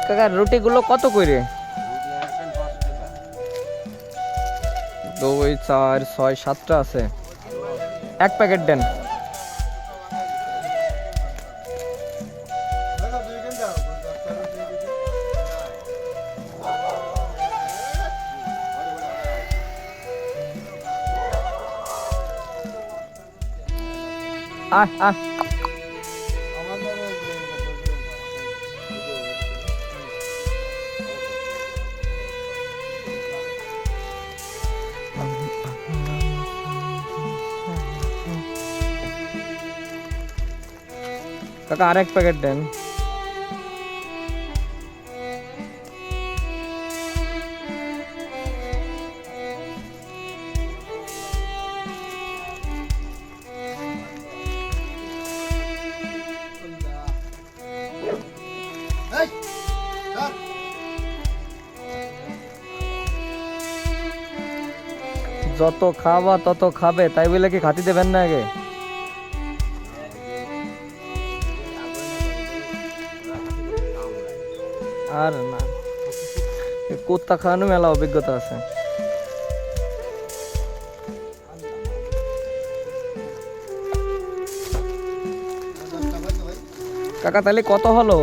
কাকা রুটি গুলো কত করে? 2 4 6 7টা আছে, এক প্যাকেট দেন। আহ আহ কাকা আরেক প্যাকেট দেন। যত খাওয়া তত খাবে, তাই বলে কি খাতি দেবেন না আগে? আর না, কুত্তা খাওয়ানো মেলা অভিজ্ঞতা আছে। কাকা তাহলে কত হলো?